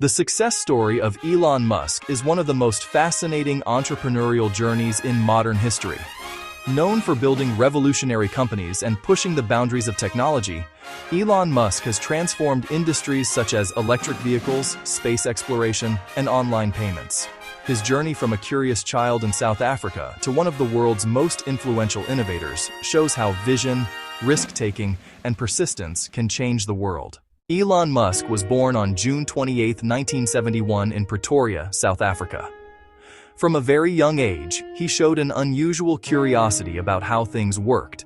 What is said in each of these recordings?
The success story of Elon Musk is one of the most fascinating entrepreneurial journeys in modern history. Known for building revolutionary companies and pushing the boundaries of technology, Elon Musk has transformed industries such as electric vehicles, space exploration, and online payments. His journey from a curious child in South Africa to one of the world's most influential innovators shows how vision, risk-taking, and persistence can change the world. Elon Musk was born on June 28, 1971 in Pretoria, South Africa. From a very young age, he showed an unusual curiosity about how things worked.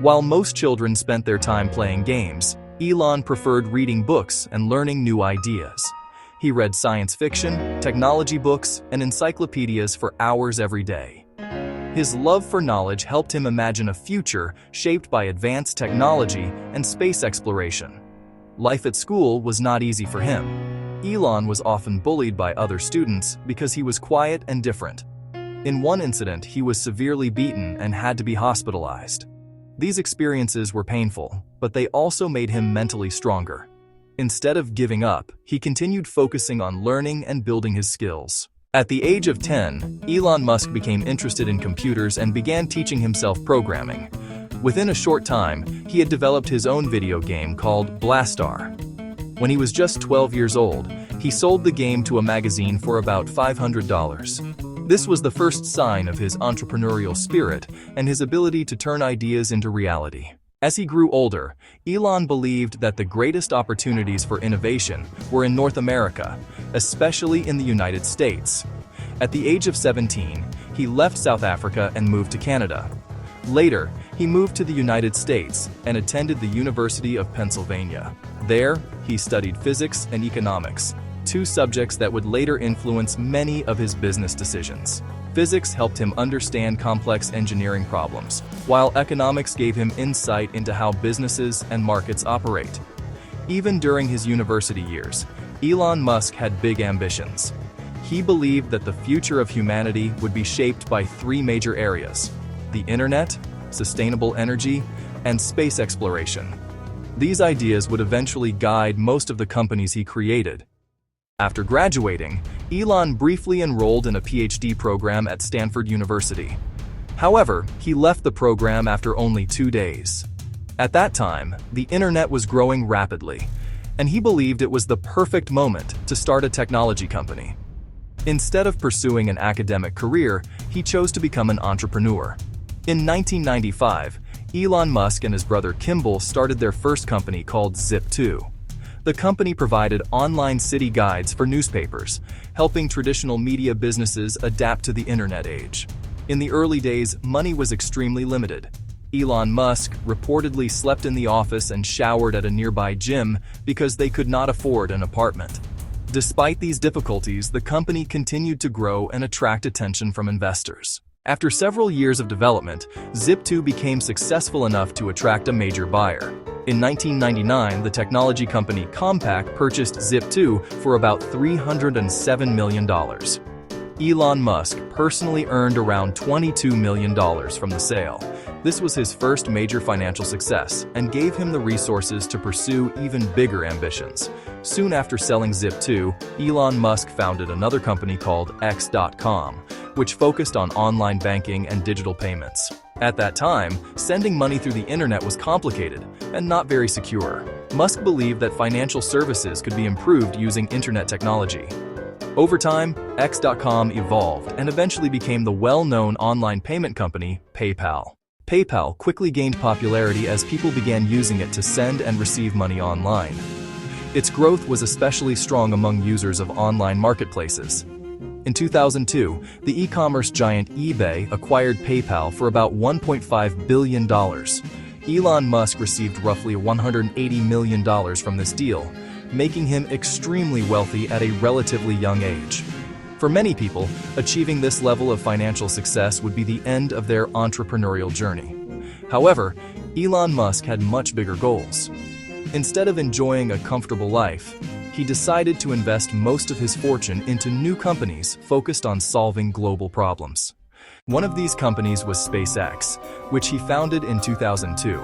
While most children spent their time playing games, Elon preferred reading books and learning new ideas. He read science fiction, technology books, and encyclopedias for hours every day. His love for knowledge helped him imagine a future shaped by advanced technology and space exploration. Life at school was not easy for him. Elon was often bullied by other students because he was quiet and different. In one incident, he was severely beaten and had to be hospitalized. These experiences were painful, but they also made him mentally stronger. Instead of giving up, he continued focusing on learning and building his skills. At the age of 10, Elon Musk became interested in computers and began teaching himself programming. Within a short time, he had developed his own video game called Blastar. When he was just 12 years old, he sold the game to a magazine for about $500. This was the first sign of his entrepreneurial spirit and his ability to turn ideas into reality. As he grew older, Elon believed that the greatest opportunities for innovation were in North America, especially in the United States. At the age of 17, he left South Africa and moved to Canada. Later, he moved to the United States and attended the University of Pennsylvania. There, he studied physics and economics, two subjects that would later influence many of his business decisions. Physics helped him understand complex engineering problems, while economics gave him insight into how businesses and markets operate. Even during his university years, Elon Musk had big ambitions. He believed that the future of humanity would be shaped by three major areas: the internet, sustainable energy, and space exploration. These ideas would eventually guide most of the companies he created. After graduating, Elon briefly enrolled in a PhD program at Stanford University. However, he left the program after only 2 days. At that time, the internet was growing rapidly, and he believed it was the perfect moment to start a technology company. Instead of pursuing an academic career, he chose to become an entrepreneur. In 1995, Elon Musk and his brother Kimball started their first company called Zip2. The company provided online city guides for newspapers, helping traditional media businesses adapt to the internet age. In the early days, money was extremely limited. Elon Musk reportedly slept in the office and showered at a nearby gym because they could not afford an apartment. Despite these difficulties, the company continued to grow and attract attention from investors. After several years of development, Zip2 became successful enough to attract a major buyer. In 1999, the technology company Compaq purchased Zip2 for about $307 million. Elon Musk personally earned around $22 million from the sale. This was his first major financial success and gave him the resources to pursue even bigger ambitions. Soon after selling Zip2, Elon Musk founded another company called X.com, which focused on online banking and digital payments. At that time, sending money through the internet was complicated and not very secure. Musk believed that financial services could be improved using internet technology. Over time, X.com evolved and eventually became the well-known online payment company, PayPal. PayPal quickly gained popularity as people began using it to send and receive money online. Its growth was especially strong among users of online marketplaces. In 2002, the e-commerce giant eBay acquired PayPal for about $1.5 billion. Elon Musk received roughly $180 million from this deal, making him extremely wealthy at a relatively young age. For many people, achieving this level of financial success would be the end of their entrepreneurial journey. However, Elon Musk had much bigger goals. Instead of enjoying a comfortable life, he decided to invest most of his fortune into new companies focused on solving global problems. One of these companies was SpaceX, which he founded in 2002.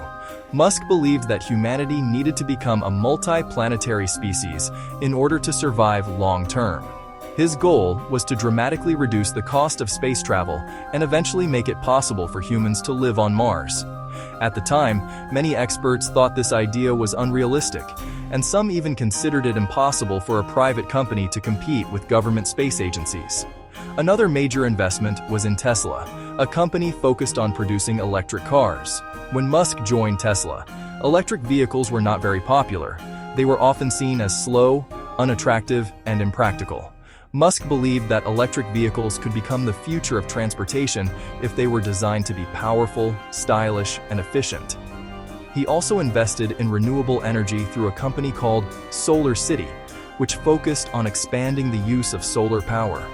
Musk believed that humanity needed to become a multi-planetary species in order to survive long-term. His goal was to dramatically reduce the cost of space travel and eventually make it possible for humans to live on Mars. At the time, many experts thought this idea was unrealistic, and some even considered it impossible for a private company to compete with government space agencies. Another major investment was in Tesla, a company focused on producing electric cars. When Musk joined Tesla, electric vehicles were not very popular. They were often seen as slow, unattractive, and impractical. Musk believed that electric vehicles could become the future of transportation if they were designed to be powerful, stylish, and efficient. He also invested in renewable energy through a company called Solar City, which focused on expanding the use of solar power.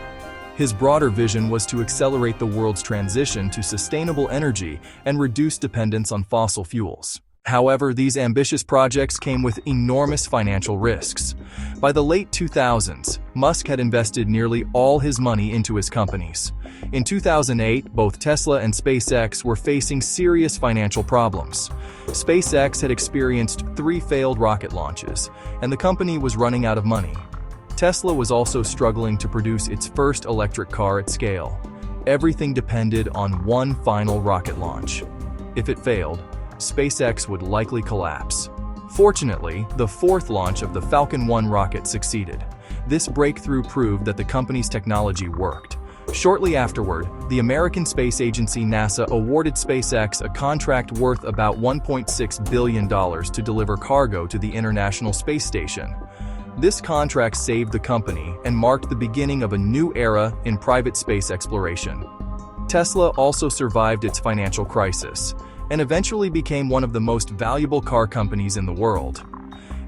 His broader vision was to accelerate the world's transition to sustainable energy and reduce dependence on fossil fuels. However, these ambitious projects came with enormous financial risks. By the late 2000s, Musk had invested nearly all his money into his companies. In 2008, both Tesla and SpaceX were facing serious financial problems. SpaceX had experienced 3 failed rocket launches, and the company was running out of money. Tesla was also struggling to produce its first electric car at scale. Everything depended on one final rocket launch. If it failed, SpaceX would likely collapse. Fortunately, the 4th launch of the Falcon 1 rocket succeeded. This breakthrough proved that the company's technology worked. Shortly afterward, the American Space Agency NASA awarded SpaceX a contract worth about $1.6 billion to deliver cargo to the International Space Station. This contract saved the company and marked the beginning of a new era in private space exploration. Tesla also survived its financial crisis and eventually became one of the most valuable car companies in the world.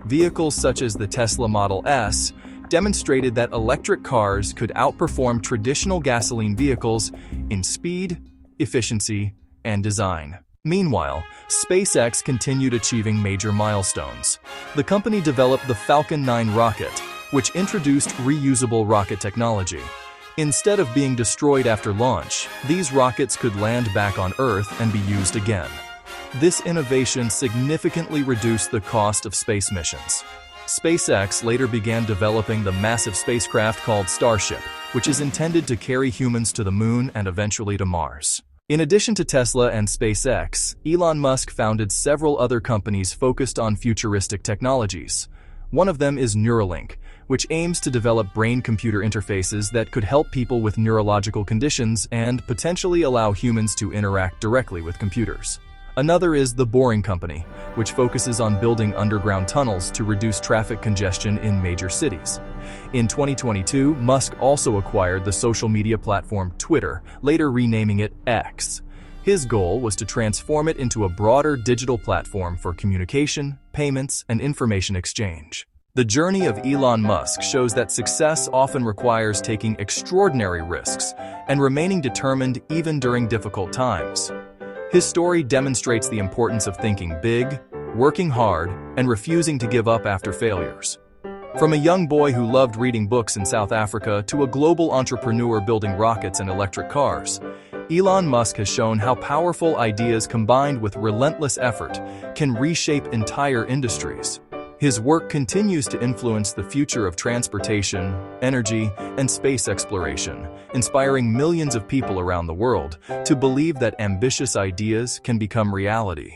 Vehicles such as the Tesla Model S demonstrated that electric cars could outperform traditional gasoline vehicles in speed, efficiency, and design. Meanwhile, SpaceX continued achieving major milestones. The company developed the Falcon 9 rocket, which introduced reusable rocket technology. Instead of being destroyed after launch, these rockets could land back on Earth and be used again. This innovation significantly reduced the cost of space missions. SpaceX later began developing the massive spacecraft called Starship, which is intended to carry humans to the Moon and eventually to Mars. In addition to Tesla and SpaceX, Elon Musk founded several other companies focused on futuristic technologies. One of them is Neuralink, which aims to develop brain-computer interfaces that could help people with neurological conditions and potentially allow humans to interact directly with computers. Another is The Boring Company, which focuses on building underground tunnels to reduce traffic congestion in major cities. In 2022, Musk also acquired the social media platform Twitter, later renaming it X. His goal was to transform it into a broader digital platform for communication, payments, and information exchange. The journey of Elon Musk shows that success often requires taking extraordinary risks and remaining determined even during difficult times. His story demonstrates the importance of thinking big, working hard, and refusing to give up after failures. From a young boy who loved reading books in South Africa to a global entrepreneur building rockets and electric cars, Elon Musk has shown how powerful ideas combined with relentless effort can reshape entire industries. His work continues to influence the future of transportation, energy, and space exploration, inspiring millions of people around the world to believe that ambitious ideas can become reality.